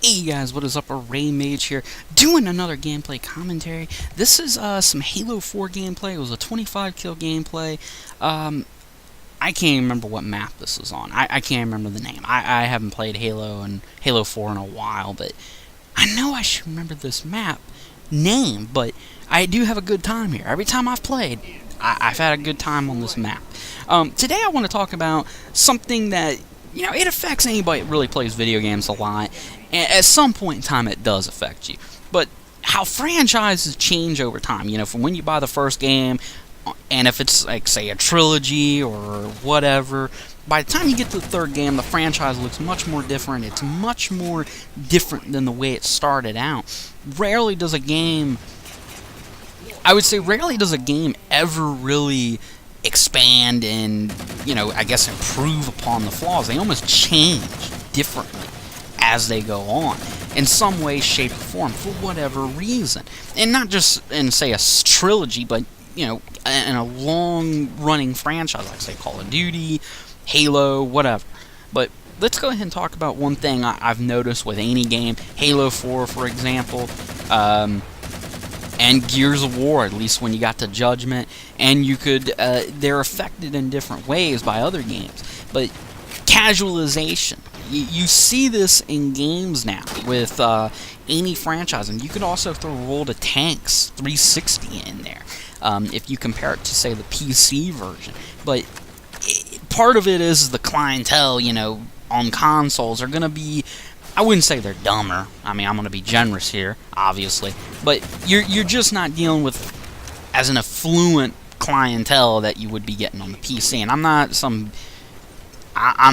Hey guys, what is up? Array Mage here, doing another gameplay commentary. This is some Halo 4 gameplay. It was a 25 kill gameplay. I can't even remember what map this was on. I can't remember the name. I haven't played Halo and Halo 4 in a while, but I know I should remember this map name, but I do have a good time here. Every time I've played, I've had a good time on this map. Today I want to talk about something that, you know, it affects anybody that really plays video games a lot. And at some point in time, it does affect you. But how franchises change over time, you know, from when you buy the first game, and if it's, like, say, a trilogy or whatever, by the time you get to the third game, the franchise looks much more different. It's much more different than the way it started out. Rarely does a game, I would say rarely does a game ever really expand and, you know, I guess improve upon the flaws. They almost change differently as they go on, in some way, shape, or form, for whatever reason. And not just in, say, a trilogy, but, you know, in a long-running franchise, like, say, Call of Duty, Halo, whatever. But let's go ahead and talk about one thing I've noticed with any game. Halo 4, for example, and Gears of War, at least when you got to Judgment, and you could, they're affected in different ways by other games. But casualization. You see this in games now with any franchise, and you could also throw World of Tanks 360 in there if you compare it to, say, the PC version. But part of it is the clientele, you know, on consoles are going to be, I wouldn't say they're dumber. I mean, I'm going to be generous here, obviously. But you're just not dealing with as an affluent clientele that you would be getting on the PC. And I'm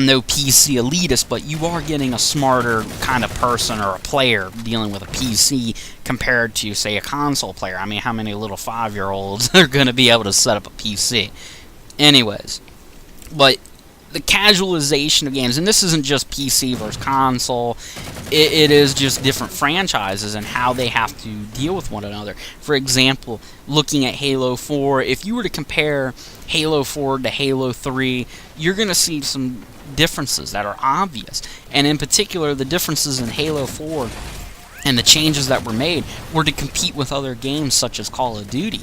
no PC elitist, but you are getting a smarter kind of person or a player dealing with a PC compared to, say, a console player. I mean, how many little 5-year-olds are going to be able to set up a PC? Anyways, but the casualization of games, and this isn't just PC versus console, it is just different franchises and how they have to deal with one another. For example, looking at Halo 4, if you were to compare Halo 4 to Halo 3, you're going to see some differences that are obvious. And in particular, the differences in Halo 4 and the changes that were made were to compete with other games such as Call of Duty.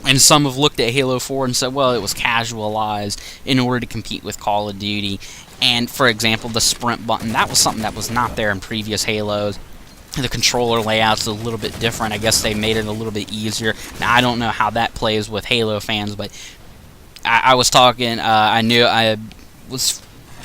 And some have looked at Halo 4 and said, well, it was casualized in order to compete with Call of Duty. And, for example, the sprint button, that was something that was not there in previous Halos. The controller layout's a little bit different. I guess they made it a little bit easier. Now, I don't know how that plays with Halo fans, but I was talking, I was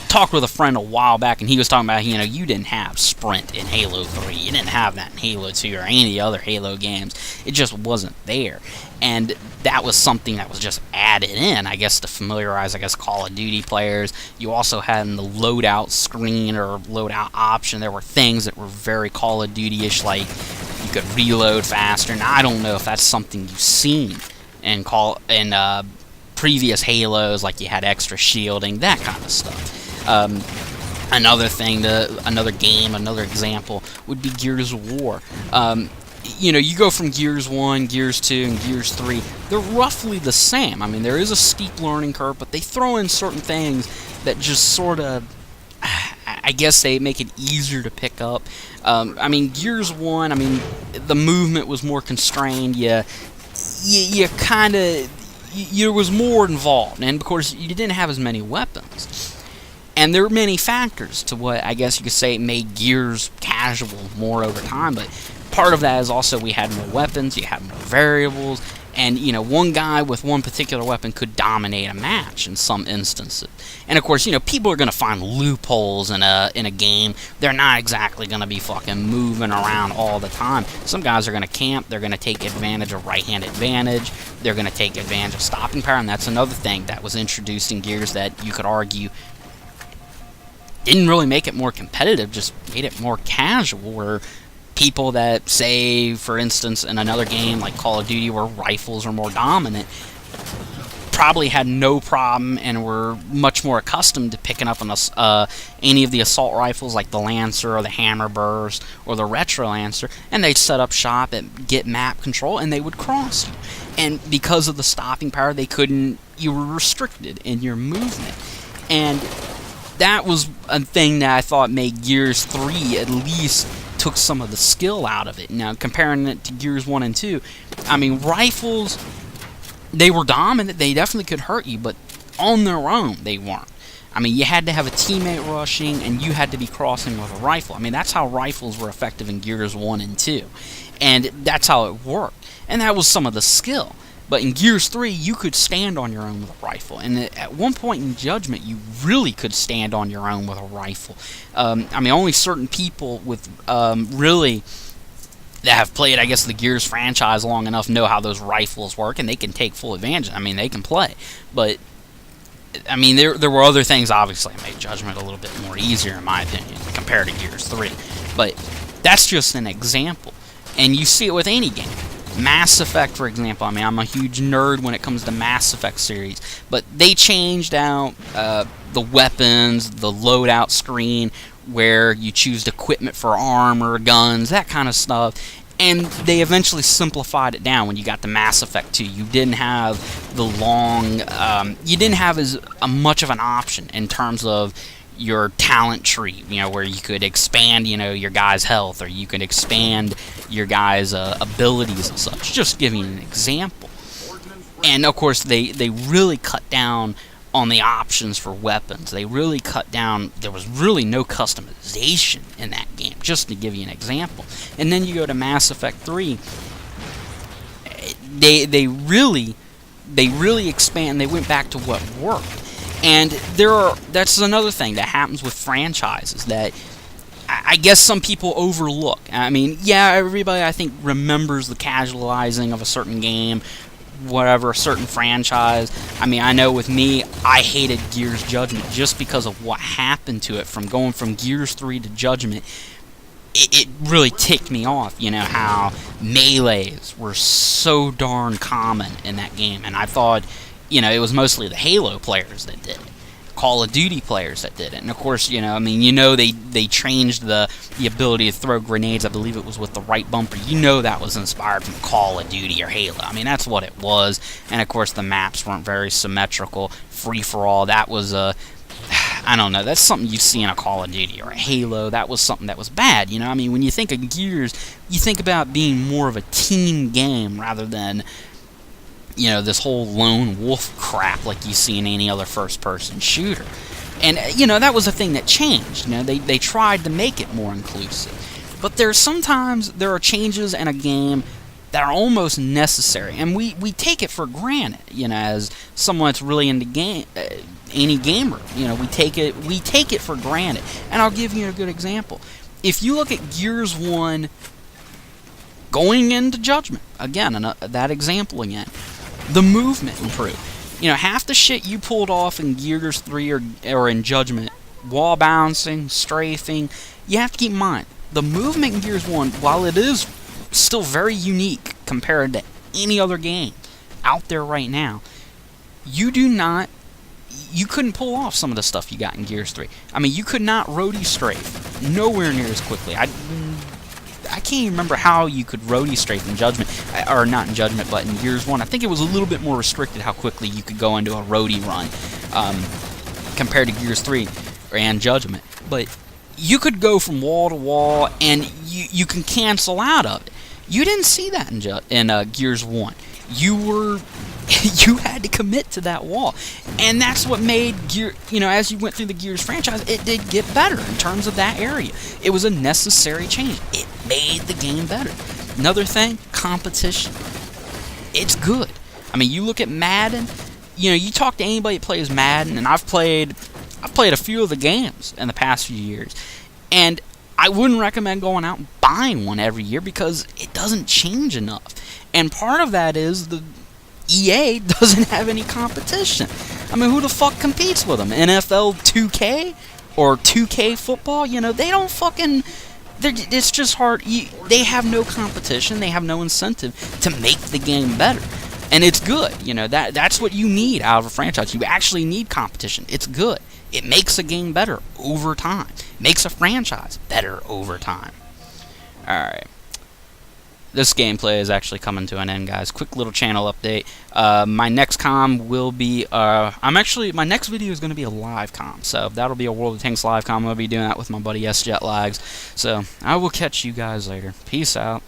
talking with a friend a while back, and he was talking about, you know, you didn't have sprint in Halo 3. You didn't have that in Halo 2 or any of the other Halo games. It just wasn't there. And that was something that was just added in, I guess, to familiarize, I guess, Call of Duty players. You also had in the loadout screen or loadout option, there were things that were very Call of Duty-ish, like you could reload faster. Now, I don't know if that's something you've seen in previous Halos, like you had extra shielding, that kind of stuff. Another thing, another game, another example would be Gears of War. You know, you go from Gears 1, Gears 2, and Gears 3, they're roughly the same. I mean, there is a steep learning curve, but they throw in certain things that just sort of, I guess they make it easier to pick up. I mean, Gears 1, I mean, the movement was more constrained. You kind of, there was more involved, and of course, you didn't have as many weapons. And there are many factors to what, I guess you could say, made Gears casual more over time, but part of that is also we had more weapons, you had more variables, and, you know, one guy with one particular weapon could dominate a match in some instances. And, of course, you know, people are going to find loopholes in a game. They're not exactly going to be fucking moving around all the time. Some guys are going to camp, they're going to take advantage of right-hand advantage, they're going to take advantage of stopping power, and that's another thing that was introduced in Gears that you could argue didn't really make it more competitive, just made it more casual, where people that, say, for instance, in another game like Call of Duty where rifles are more dominant, probably had no problem and were much more accustomed to picking up on any of the assault rifles like the Lancer or the Hammer Burst or the Retro Lancer, and they'd set up shop and get map control, and they would cross you. And because of the stopping power, you were restricted in your movement. And that was a thing that I thought made Gears 3 at least took some of the skill out of it. Now, comparing it to Gears 1 and 2, I mean, rifles, they were dominant, they definitely could hurt you, but on their own, they weren't. I mean, you had to have a teammate rushing, and you had to be crossing with a rifle. I mean, that's how rifles were effective in Gears 1 and 2. And that's how it worked. And that was some of the skill. But in Gears 3, you could stand on your own with a rifle. And at one point in Judgment, you really could stand on your own with a rifle. I mean, only certain people with really that have played, I guess, the Gears franchise long enough know how those rifles work, and they can take full advantage. I mean, they can play. But, I mean, there were other things, obviously, that made Judgment a little bit more easier, in my opinion, compared to Gears 3. But that's just an example. And you see it with any game. Mass Effect, for example. I mean, I'm a huge nerd when it comes to Mass Effect series, but they changed out the weapons, the loadout screen, where you choose equipment for armor, guns, that kind of stuff, and they eventually simplified it down when you got the Mass Effect 2. You didn't have the long, you didn't have as much of an option in terms of your talent tree, you know, where you could expand, you know, your guy's health, or you could expand your guy's abilities and such. Just giving you an example. And of course, they really cut down on the options for weapons. They really cut down. There was really no customization in that game, just to give you an example. And then you go to Mass Effect 3. They really expand. They went back to what worked. And that's another thing that happens with franchises that I guess some people overlook. I mean, yeah, everybody, I think, remembers the casualizing of a certain game, whatever, a certain franchise. I mean, I know with me, I hated Gears Judgment just because of what happened to it. From going from Gears 3 to Judgment, it really ticked me off, you know, how melees were so darn common in that game. And I thought, you know, it was mostly the Halo players that did it, Call of Duty players that did it. And of course, you know, I mean, you know, they changed the ability to throw grenades. I believe it was with the right bumper. You know, that was inspired from Call of Duty or Halo. I mean, that's what it was. And of course, the maps weren't very symmetrical. Free for all. That was I don't know. That's something you see in a Call of Duty or a Halo. That was something that was bad. You know, I mean, when you think of Gears, you think about being more of a team game rather than, you know, this whole lone wolf crap like you see in any other first-person shooter. And, you know, that was a thing that changed. You know, they tried to make it more inclusive. But sometimes there are changes in a game that are almost necessary, and we take it for granted, you know, as someone that's really into any gamer. You know, we take it for granted. And I'll give you a good example. If you look at Gears 1 going into Judgment, again, that example again, the movement improved. You know, half the shit you pulled off in Gears 3 or in Judgment, wall bouncing, strafing, you have to keep in mind, the movement in Gears 1, while it is still very unique compared to any other game out there right now, you couldn't pull off some of the stuff you got in Gears 3. I mean, you could not roadie strafe nowhere near as quickly. I can't even remember how you could roadie strafe in Judgment, or not in Judgment, but in Gears 1. I think it was a little bit more restricted how quickly you could go into a roadie run compared to Gears 3 and Judgment. But you could go from wall to wall, and you can cancel out of it. You didn't see that in Gears 1. You had to commit to that wall, and that's what made as you went through the Gears franchise, it did get better in terms of that area. It was a necessary change. It made the game better. Another thing, competition. It's good. I mean, you look at Madden. You know, you talk to anybody that plays Madden, and I've played a few of the games in the past few years, and I wouldn't recommend going out and buying one every year because it doesn't change enough. And part of that is the EA doesn't have any competition. I mean, who the fuck competes with them? NFL 2K or 2K football? You know, they don't fucking... It's just hard. They have no competition. They have no incentive to make the game better. And it's good. You know, that's what you need out of a franchise. You actually need competition. It's good. It makes a game better over time. Makes a franchise better over time. Alright. this gameplay is actually coming to an end, guys. Quick little channel update. My next comm will be my next video is going to be a live comm, so that'll be a World of Tanks live comm. I'll be doing that with my buddy S Jet Lags. So I will catch you guys later. Peace out.